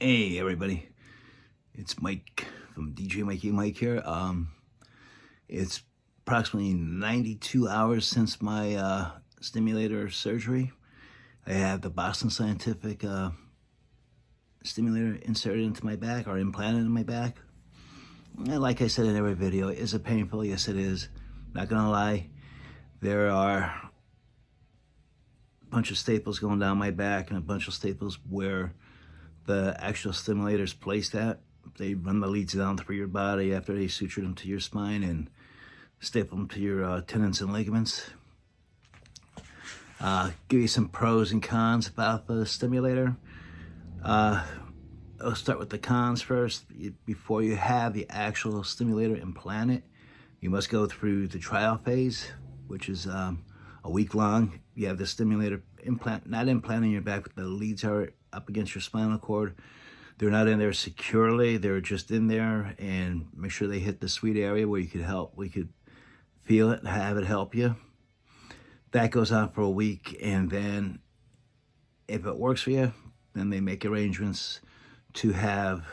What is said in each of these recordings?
Hey everybody, it's Mike from DJ Mikey Mike here. It's approximately 92 hours since my stimulator surgery. I have the Boston Scientific stimulator inserted into my back or implanted in my back. And like I said in every video, is it painful? Yes, it is. Not gonna lie, there are a bunch of staples going down my back and a bunch of staples where the actual stimulator's placed at. They run the leads down through your body after they suture them to your spine and staple them to your tendons and ligaments. Give you some pros and cons about the stimulator. I'll start with the cons first. Before you have the actual stimulator implanted, you must go through the trial phase, which is a week long. You have the stimulator not implanted in your back, but the leads are up against your spinal cord. They're not in there securely. They're just in there, and make sure they hit the sweet area where you could help. We could feel it and have it help you. That goes on for a week, and then if it works for you, then they make arrangements to have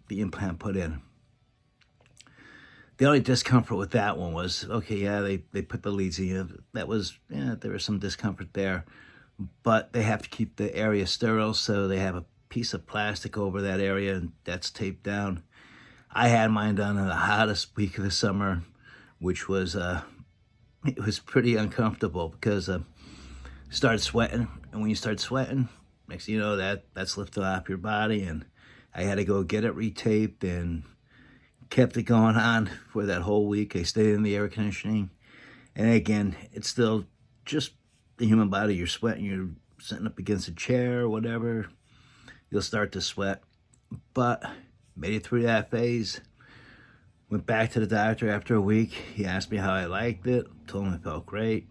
the implant put in. The only discomfort with that one was, okay, yeah, they put the leads in. That was, yeah, there was some discomfort there. But they have to keep the area sterile, so they have a piece of plastic over that area, and that's taped down. I had mine done in the hottest week of the summer, which was, it was pretty uncomfortable because started sweating, and when you start sweating, next thing you know, that's lifted off your body, and I had to go get it retaped and kept it going on for that whole week. I stayed in the air conditioning, and again, it's still just the human body. You're sweating, you're sitting up against a chair or whatever, you'll start to sweat. But made it through that phase. Went back to the doctor after a week. He asked me how I liked it, told him it felt great.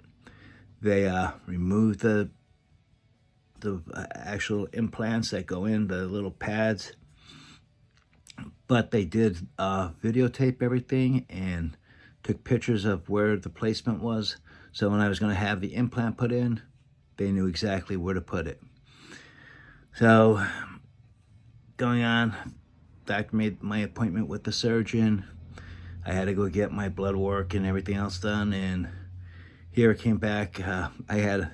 They removed the actual implants that go in, the little pads, but they did videotape everything and took pictures of where the placement was. So when I was going to have the implant put in, they knew exactly where to put it. So going on, doctor made my appointment with the surgeon. I had to go get my blood work and everything else done, and here it came back. I had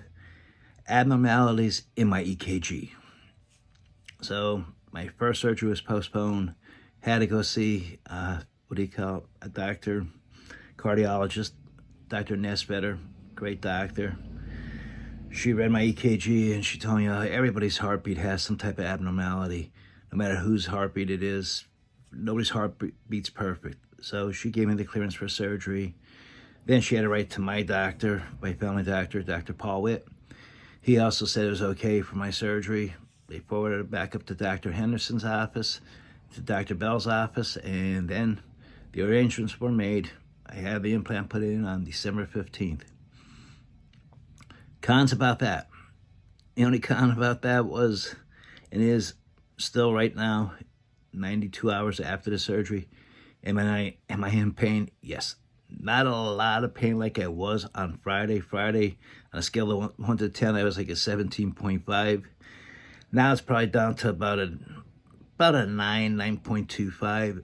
abnormalities in my EKG. So my first surgery was postponed. Had to go see, a doctor, cardiologist, Dr. Nesvetter, great doctor. She read my EKG and she told me everybody's heartbeat has some type of abnormality. No matter whose heartbeat it is, nobody's heartbeat's perfect. So she gave me the clearance for surgery. Then she had to write to my doctor, my family doctor, Dr. Paul Witt. He also said it was okay for my surgery. They forwarded it back up to Dr. Henderson's office, to Dr. Bell's office, and then the arrangements were made. I had the implant put in on December 15th. Cons about that. The only con about that was, and is still right now, 92 hours after the surgery, am I in pain? Yes. Not a lot of pain like I was on Friday. Friday, on a scale of 1 to 10, I was like a 17.5. Now it's probably down to about a 9.25,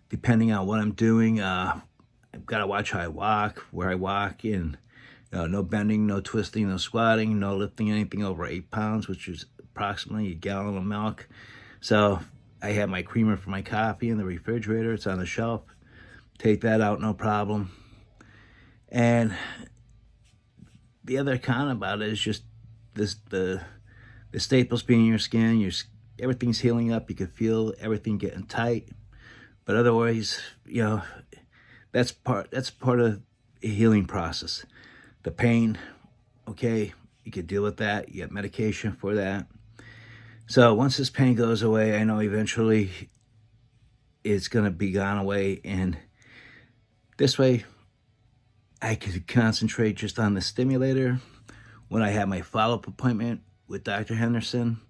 depending on what I'm doing. I've got to watch how I walk, where I walk, and no bending, no twisting, no squatting, no lifting anything over 8 pounds, which is approximately a gallon of milk. So I have my creamer for my coffee in the refrigerator. It's on the shelf. Take that out, no problem. And the other con about it is just the staples being in your skin. Everything's healing up. You can feel everything getting tight. But otherwise, that's part of the healing process. The pain, okay, you can deal with that. You get medication for that. So once this pain goes away, I know eventually it's going to be gone away. And this way, I could concentrate just on the stimulator. When I have my follow-up appointment with Dr. Henderson,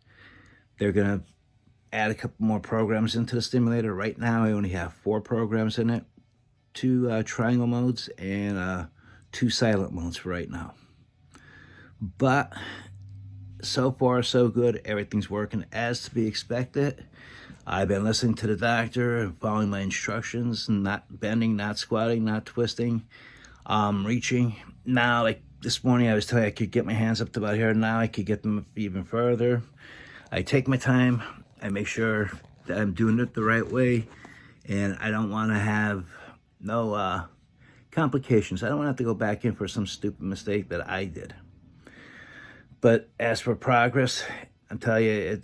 they're going to add a couple more programs into the stimulator. Right now, I only have 4 programs in it. 2 triangle modes and 2 silent modes for right now. But so far, so good. Everything's working as to be expected. I've been listening to the doctor and following my instructions, not bending, not squatting, not twisting, reaching. Now, like this morning, I was telling you I could get my hands up to about here. Now I could get them even further. I take my time. I make sure that I'm doing it the right way, and I don't want to have no complications. I don't want to have to go back in for some stupid mistake that I did. But as for progress, I'm telling you,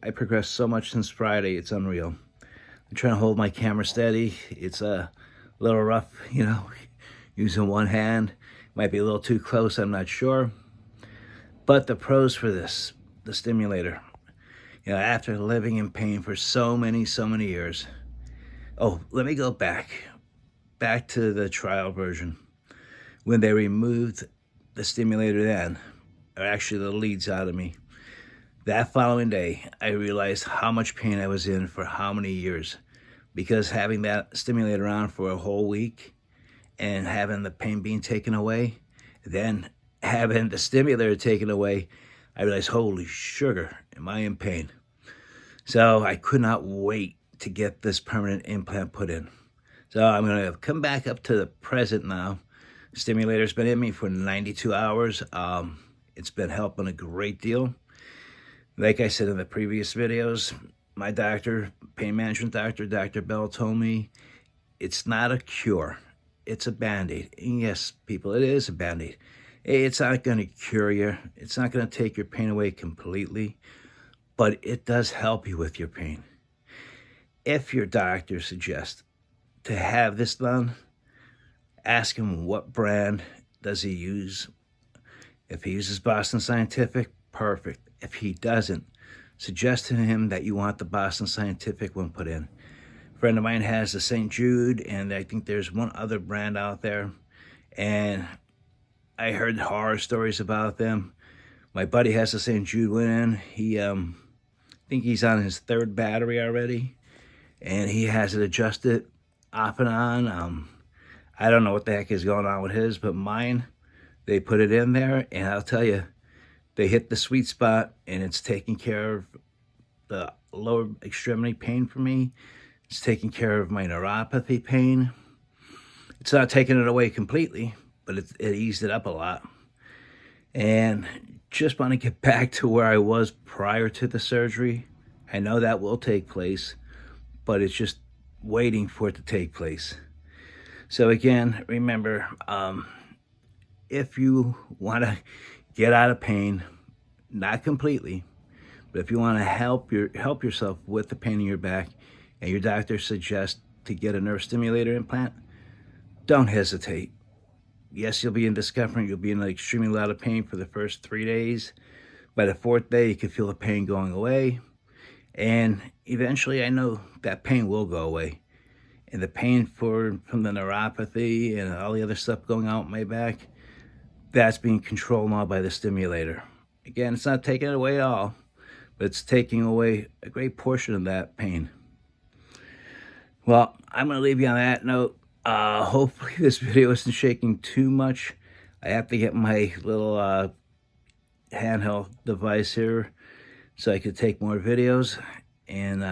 I progressed so much since Friday. It's unreal. I'm trying to hold my camera steady. It's a little rough, you know, using one hand. Might be a little too close, I'm not sure. But the pros for this, the stimulator, you know, after living in pain for so many years. Oh, let me go back to the trial version. When they removed the stimulator then, or actually the leads out of me, that following day, I realized how much pain I was in for how many years. Because having that stimulator on for a whole week and having the pain being taken away, then having the stimulator taken away, I realized, holy sugar, am I in pain? So I could not wait to get this permanent implant put in. So I'm going to come back up to the present now. Stimulator's been in me for 92 hours. It's been helping a great deal. Like I said in the previous videos, my doctor, pain management doctor, Dr. Bell, told me it's not a cure. It's a Band-Aid. And yes, people, it is a Band-Aid. It's not going to cure you. It's not going to take your pain away completely, but it does help you with your pain. If your doctor suggests to have this done, ask him what brand does he use. If he uses Boston Scientific, perfect. If he doesn't, suggest to him that you want the Boston Scientific one put in. A friend of mine has the St. Jude, and I think there's one other brand out there, and I heard horror stories about them. My buddy has the St. Jude one in. He, I think he's on his 3rd battery already, and he has it adjusted off and on. I don't know what the heck is going on with his, but mine, they put it in there, and I'll tell you, they hit the sweet spot, and it's taking care of the lower extremity pain for me. It's taking care of my neuropathy pain. It's not taking it away completely, but it eased it up a lot. And just want to get back to where I was prior to the surgery. I know that will take place, but it's just waiting for it to take place. So again, remember, if you want to get out of pain, not completely, but if you want to help yourself with the pain in your back, and your doctor suggests to get a nerve stimulator implant, don't hesitate. Yes, you'll be in discomfort. You'll be in an extremely lot of pain for the first 3 days. By the 4th day, you can feel the pain going away. And eventually, I know that pain will go away. And the pain from the neuropathy and all the other stuff going out my back, that's being controlled now by the stimulator. Again, it's not taking it away at all, but it's taking away a great portion of that pain. Well, I'm going to leave you on that note. Hopefully this video isn't shaking too much. I have to get my little handheld device here so I could take more videos. And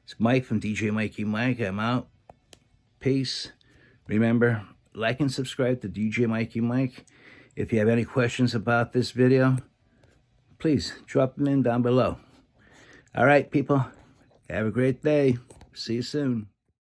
it's Mike from DJ Mikey Mike. I'm out. Peace. Remember, like and subscribe to DJ Mikey Mike. If you have any questions about this video, please drop them in down below. All right, people. Have a great day. See you soon.